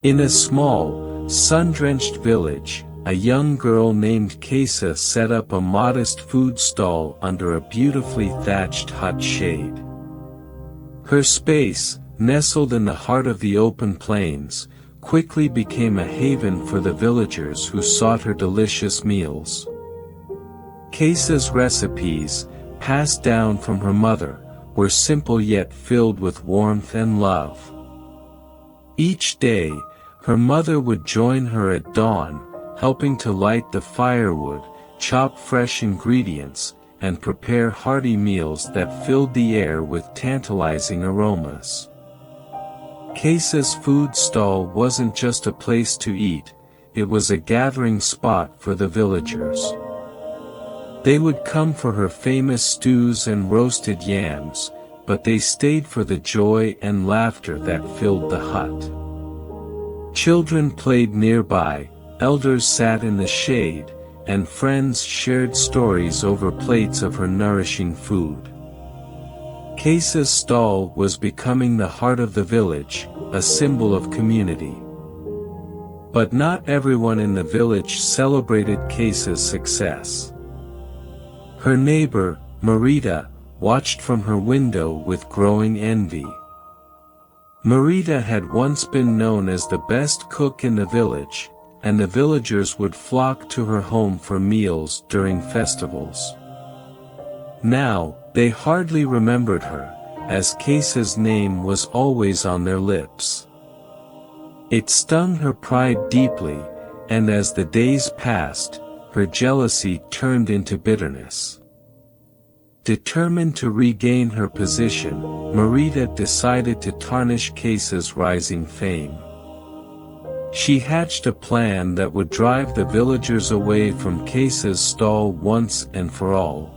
In a small, sun-drenched village, a young girl named Kesa set up a modest food stall under a beautifully thatched hut shade. Her space, nestled in the heart of the open plains, quickly became a haven for the villagers who sought her delicious meals. Kesa's recipes, passed down from her mother, were simple yet filled with warmth and love. Each day, her mother would join her at dawn, helping to light the firewood, chop fresh ingredients, and prepare hearty meals that filled the air with tantalizing aromas. Kesa's food stall wasn't just a place to eat, it was a gathering spot for the villagers. They would come for her famous stews and roasted yams, but they stayed for the joy and laughter that filled the hut. Children played nearby, elders sat in the shade, and friends shared stories over plates of her nourishing food. Kesa's stall was becoming the heart of the village, a symbol of community. But not everyone in the village celebrated Kesa's success. Her neighbor, Marita, watched from her window with growing envy. Marita had once been known as the best cook in the village, and the villagers would flock to her home for meals during festivals. Now, they hardly remembered her, as Kesa's name was always on their lips. It stung her pride deeply, and as the days passed, her jealousy turned into bitterness. Determined to regain her position, Marita decided to tarnish Kesa's rising fame. She hatched a plan that would drive the villagers away from Kesa's stall once and for all.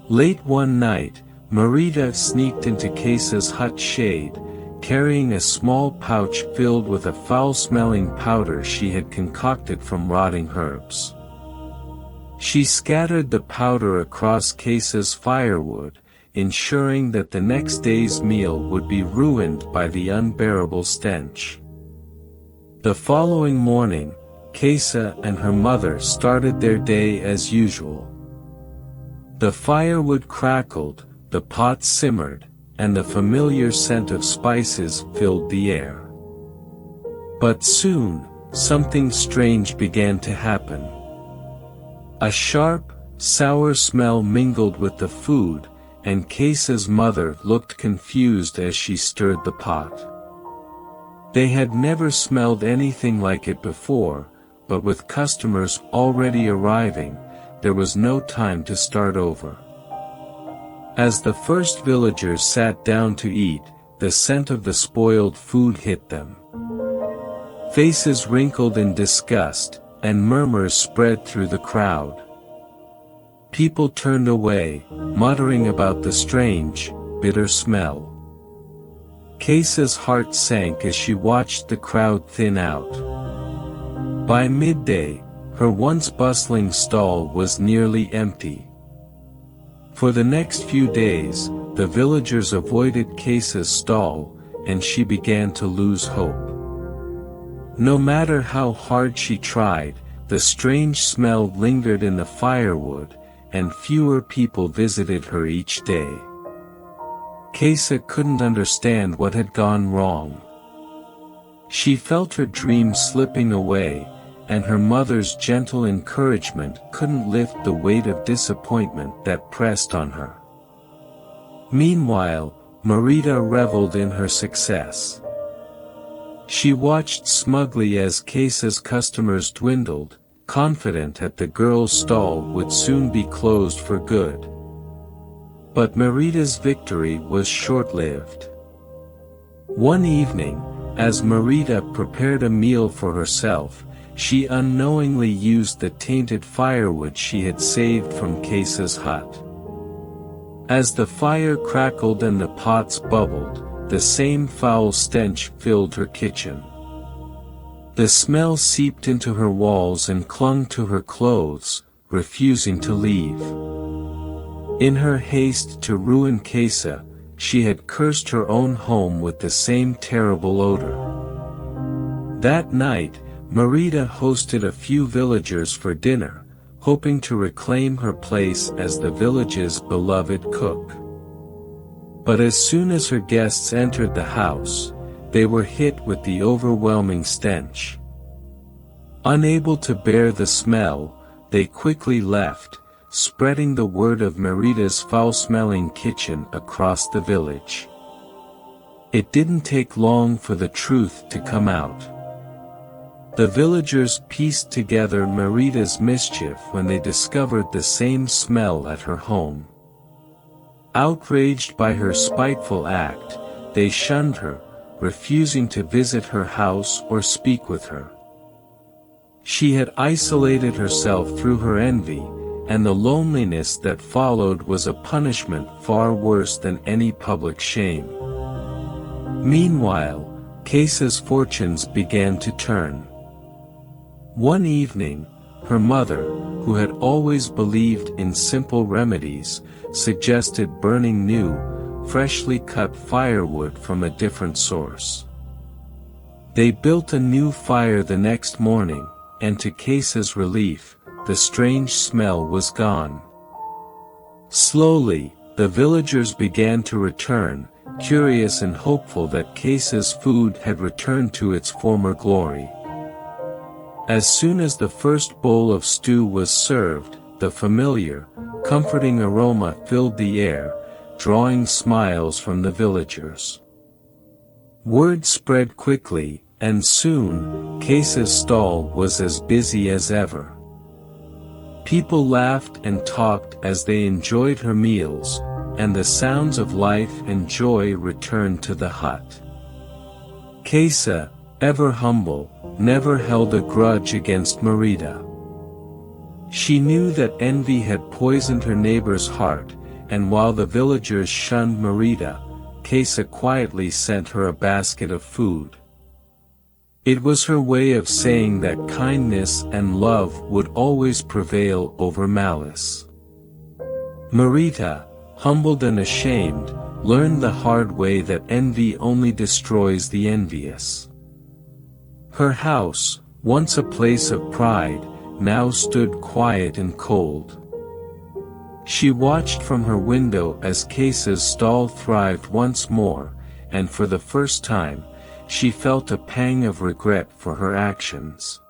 Late one night, Marita sneaked into Kesa's hut shade, carrying a small pouch filled with a foul-smelling powder she had concocted from rotting herbs. She scattered the powder across Kesa's firewood, ensuring that the next day's meal would be ruined by the unbearable stench. The following morning, Kesa and her mother started their day as usual. The firewood crackled, the pot simmered, and the familiar scent of spices filled the air. But soon, something strange began to happen. A sharp, sour smell mingled with the food, and Kesa's mother looked confused as she stirred the pot. They had never smelled anything like it before, but with customers already arriving, there was no time to start over. As the first villagers sat down to eat, the scent of the spoiled food hit them. Faces wrinkled in disgust, and murmurs spread through the crowd. People turned away, muttering about the strange, bitter smell. Kesa's heart sank as she watched the crowd thin out. By midday, her once bustling stall was nearly empty. For the next few days, the villagers avoided Kesa's stall, and she began to lose hope. No matter how hard she tried, the strange smell lingered in the firewood, and fewer people visited her each day. Kesa couldn't understand what had gone wrong. She felt her dreams slipping away, and her mother's gentle encouragement couldn't lift the weight of disappointment that pressed on her. Meanwhile, Marita reveled in her success. She watched smugly as Kesa's customers dwindled, confident that the girl's stall would soon be closed for good. But Marita's victory was short-lived. One evening, as Marita prepared a meal for herself, she unknowingly used the tainted firewood she had saved from Kesa's hut. As the fire crackled and the pots bubbled, the same foul stench filled her kitchen. The smell seeped into her walls and clung to her clothes, refusing to leave. In her haste to ruin Kesa, she had cursed her own home with the same terrible odor. That night, Marita hosted a few villagers for dinner, hoping to reclaim her place as the village's beloved cook. But as soon as her guests entered the house, they were hit with the overwhelming stench. Unable to bear the smell, they quickly left, spreading the word of Marita's foul-smelling kitchen across the village. It didn't take long for the truth to come out. The villagers pieced together Marita's mischief when they discovered the same smell at her home. Outraged by her spiteful act, they shunned her, refusing to visit her house or speak with her. She had isolated herself through her envy, and the loneliness that followed was a punishment far worse than any public shame. Meanwhile, Kesa's fortunes began to turn. One evening, her mother, who had always believed in simple remedies, suggested burning new, freshly cut firewood from a different source. They built a new fire the next morning, and to Kesa's relief, the strange smell was gone. Slowly, the villagers began to return, curious and hopeful that Kesa's food had returned to its former glory. As soon as the first bowl of stew was served, the familiar, comforting aroma filled the air, drawing smiles from the villagers. Word spread quickly, and soon, Kesa's stall was as busy as ever. People laughed and talked as they enjoyed her meals, and the sounds of life and joy returned to the hut. Kesa, ever humble, never held a grudge against Marita. She knew that envy had poisoned her neighbor's heart, and while the villagers shunned Marita, Kesa quietly sent her a basket of food. It was her way of saying that kindness and love would always prevail over malice. Marita, humbled and ashamed, learned the hard way that envy only destroys the envious. Her house, once a place of pride, now stood quiet and cold. She watched from her window as Kesa's stall thrived once more, and for the first time, she felt a pang of regret for her actions.